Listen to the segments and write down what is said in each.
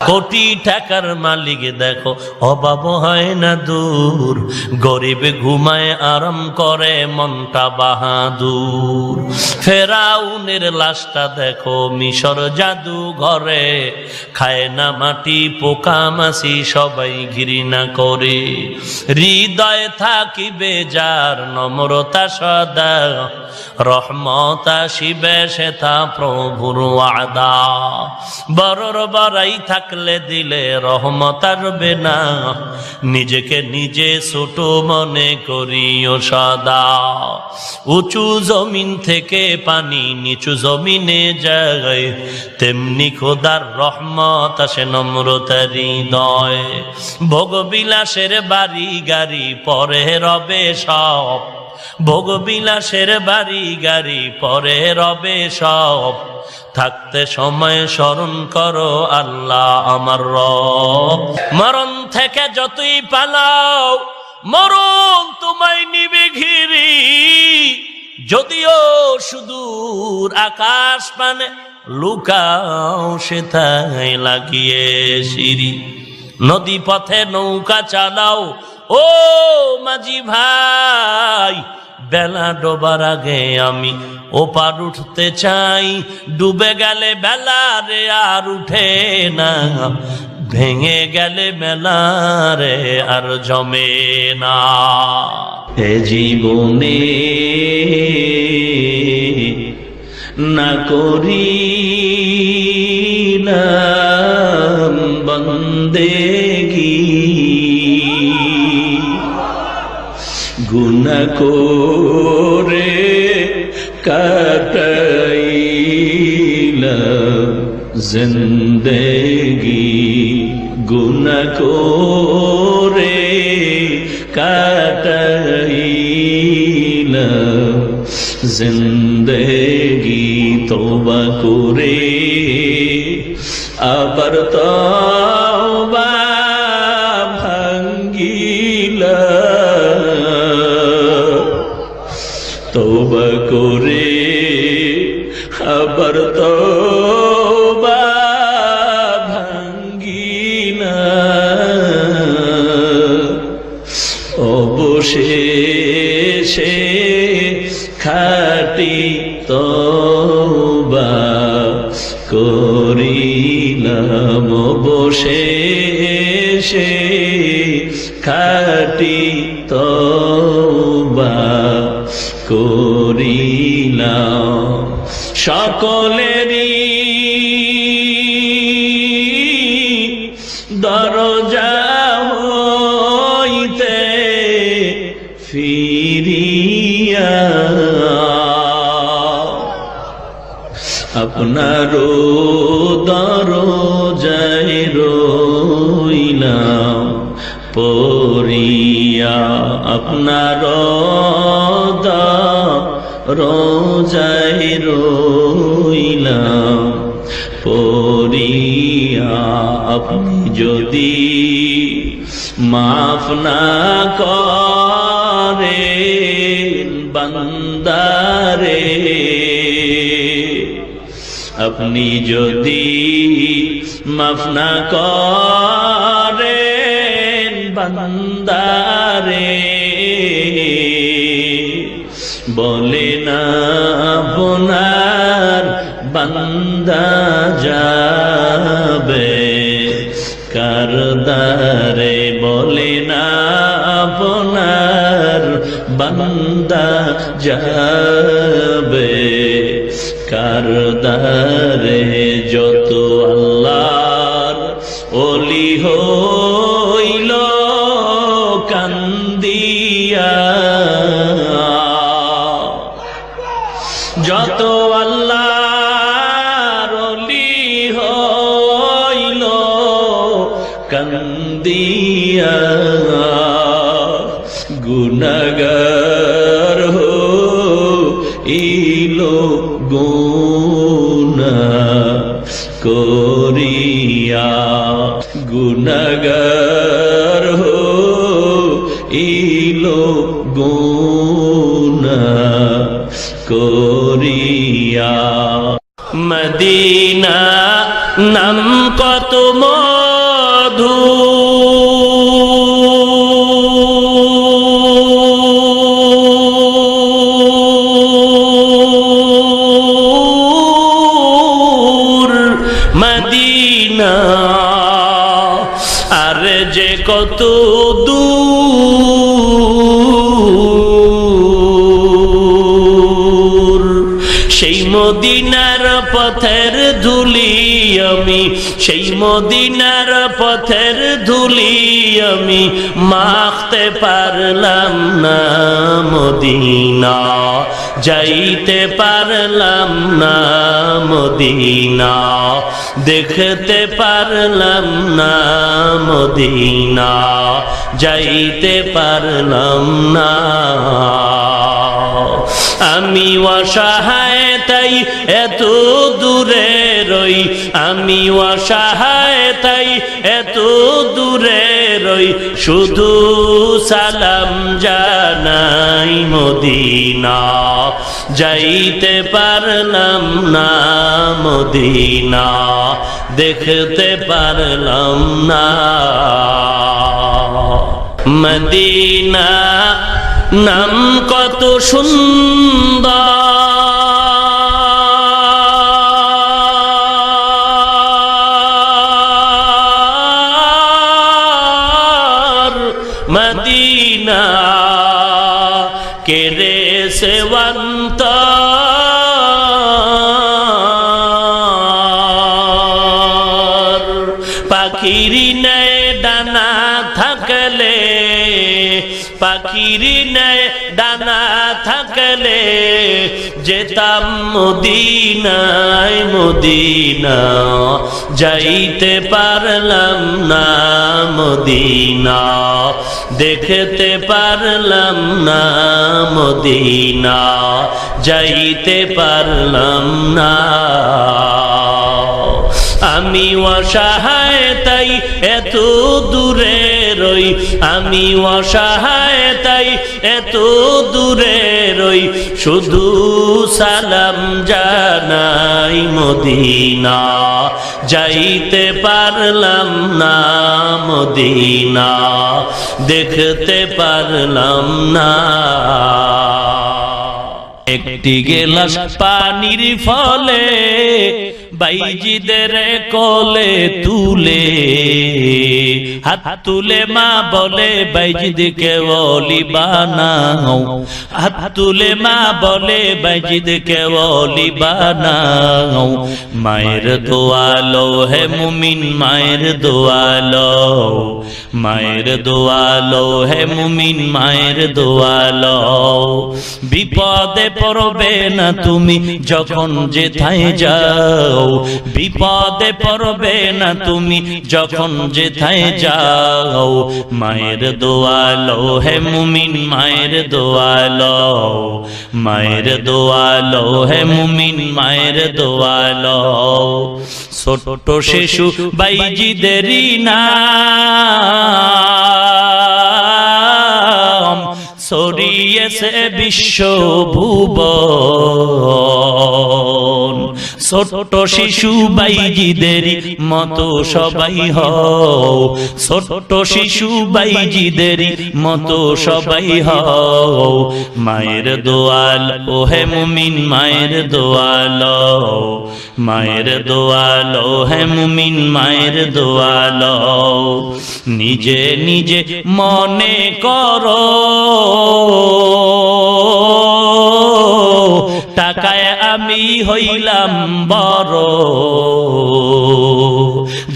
কোটি টাকার মালিক দেখো অভাব হয় না দূর, গরিব ঘুমায় আরাম করে মনটা বাহাদুর। ফেরাউনের লাশটা দেখো মিশর জাদু ঘরে, খায় না মাটি পোকা মাছি সবাই ঘৃণা করে। হৃদয়ে থাকিবে যার নম্রতা সদা, রহমত আসিবে সেটা প্রভুর ওয়াদা। বড়র বড়াই থাকলে দিলে রহমত আসবে না, নিজেকে নিজে ছোট মনে করিও সদা। উঁচু জমিন থেকে পানি নিচু জমিনে যায়, তেমনি খোদার রহমত আসে নম্রতার হৃদয়। ভোগবিলাসের বাড়ি গাড়ি পরে রবে সব, ভোগবিলাসের বাড়ি গাড়ি পরে রবে সব। থাকতে সময় স্মরণ করো আল্লাহ আমার রব। মরণ থেকে যতই পালাও মরণ তোমায় নিবে ঘিরি, যদিও সুদূর আকাশ পানে লুকাও সেথায় লাগিয়ে সিঁড়ি। নদী পথে নৌকা চালাও ও মাঝি ভাই, বেলা ডোবার আগে আমি ওপার উঠতে চাই। ডুবে গেলে বেলা রে আর উঠে না, ভেঙে গেলে মেলা রে আর জমে না। এ জীবনে না করিলাম বন্দেগী, গুনাহ করে কাটাইলাম জিন্দেগি, গুনাহ করে কাটাইলাম জিন্দেগি। তওবা করে আবার তওবা ভাঙ্গিলাম, তওবা করে আবার তওবা ভাঙ্গিলাম। অবশেষে খাঁটি তওবা করিলাম, অবশেষে খাঁটি তওবা করিলাম। সকলেরই দরজা হইতে ফিরিয়া আপনারও দরজায় রইলাম পড়িয়া, আপনার দরজায় রইলাম পড়িয়া। আপনি যদি মাফ না করেন বান্দারে, আপনি যদি মাফ না করেন বান্দারে, বলে না আপনার বান্দা যাবে কারদারে, বলে না আপনার বান্দা যাবে কারদারে। যত আল্লাহর ওলি হইল কান্দিয়া, যত আল্লাহর ওলি হইল কান্দিয়া, গুনাহগার হইল গুনাহ করিয়া, গুনাহগার হইল গুনাহ করিয়া। মদিনা নাম কত মধুর মদিনা আর যে কত দূর সেই মদিনার পথের ধুলি আমি সেই মদিনার পথের ধুলি আমি মাখতে পারলাম না মদিনা যাইতে পারলাম না মদিনা দেখতে পারলাম না মদিনা যাইতে পারলাম না আমি অসহায় তাই এত দূরে রই আমি অসহায় তাই এত দূরে রই শুধু সালাম জানাই মদিনা যাইতে পারলাম না মদিনা দেখতে পারলাম না মদিনা নাম কত সুন্দর মদিনা কেরে সেবন্ত পাখিরি নেয় ডানা থাকলে পাখিরি নেয় ডানা থাকলে যেতাম মদিনায় মদিনা যাইতে পারলাম না মদিনা দেখতে পারলাম না মদিনা যাইতে পারলাম না আমি অসহায় তাই এত দূরে রই আমি অসহায় তাই এত দূরে রই শুধু সালাম জানাই মদিনা যাইতে পারলাম না মদিনা দেখতে পারলাম না একটি গেলাস পানির ফলে বাইজিদের কোলে তুলে হাত তুলে মা বলে বাইজিদকে ওলি বানাও হাত তুলে মা বলে বাইজিদকে ওলি বানাও মায়ের দোয়ালো হে মুমিন মায়ের দোয়ালো মায়ের দোয়ালো হে মুমিন মায়ের দোয়ালো বিপদে পড়বে না তুমি যখন যেথায় যাও বিপদে পড়বে না তুমি যখন যেথায় যাও মায়ের দোয়ালো হে মুমিন মায়ের দোয়ালো মায়ের দোয়ালো হে মুমিন মায়ের দোয়ালো ছোট শিশু বাইজিদেরই নাম ছড়িয়েছে বিশ্ব ভুবন ছোট শিশু বাইজিদেরই মতো সবাই হও ছোট শিশু বাইজিদেরই মতো সবাই হও মায়ের দোয়াল ও হে মুমিন মায়ের দোয়াল মায়ের দোয়াল ও হে মুমিন মায়ের দোয়াল নিজে নিজে মনে করো টাকায় আমি হইলাম বড়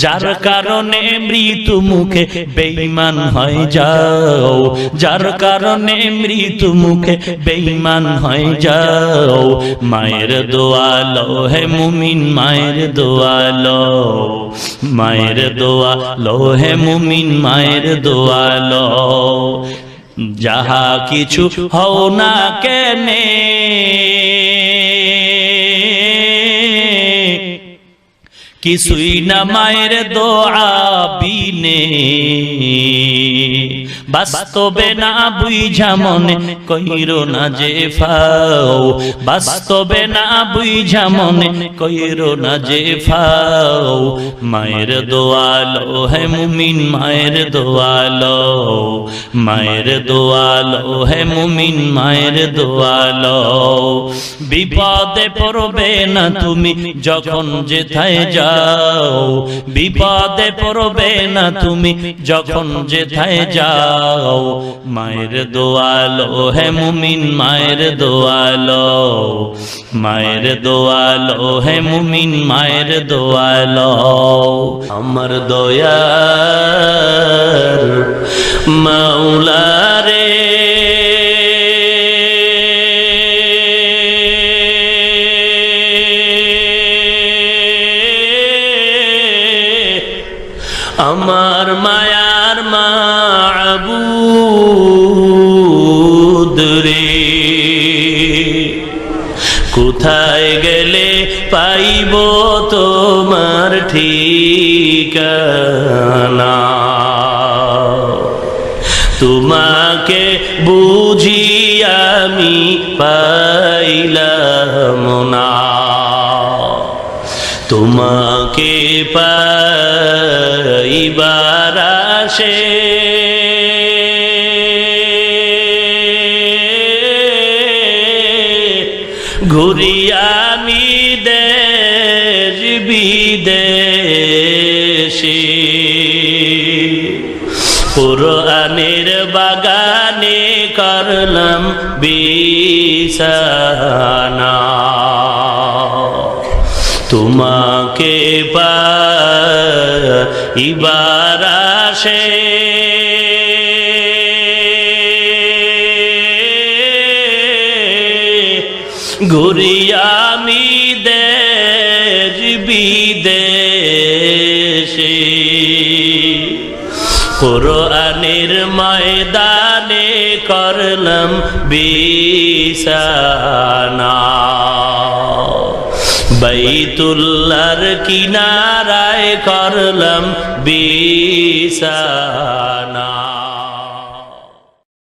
যার কারণে মৃত্যু মুখে বেঈমান হয়ে যাও যার কারণে মৃত্যু মুখে বেঈমান হয়ে যাও মায়ের দোয়ালো হে মুমিন মায়ের দোয়ালো মায়ের দোয়ালো হে মুমিন মায়ের দোয়ালো যাহা কিছু হও না কেনে কিছুই না মায়ের দোয়া বিনে বাস্তবে না বুঝা মনে কইরো না যে ফাও বাস্তবে না বুঝা মনে কইরো না যে ফাও মায়ের দোয়ালো হে মুমিন মায়ের দোয়ালো মায়ের দোয়ালো হে মুমিন মায়ের দোয়ালো বিপদে পড়বে না তুমি যখন যেথায় যাও বিপদে পড়বে না তুমি যখন যেথায় যাও মায়ের দোয়ালো হে মুমিন মায়ের দোয়ালো মায়ের দোয়ালো হে মুমিন মায়ের দোয়ালো আমার দয়ার মাওলা রে আমার মায়ার মাবুদ রে কোথায় গেলে পাইব তোমার ঠিকানা তোমাকে বুঝি আমি পাইলাম না তোমাকে পাইবার আশে ঘুরি আমি দেশ বিদেশে কুরআনের বাগানে করলাম বিছানা তোমাকে পাইবার আশে ঘুরি আমি দেশ বিদেশে কুরআনের ময়দানে করলাম বিছানা বাইতুল্লাহর কিনারায় করলাম বিছানা।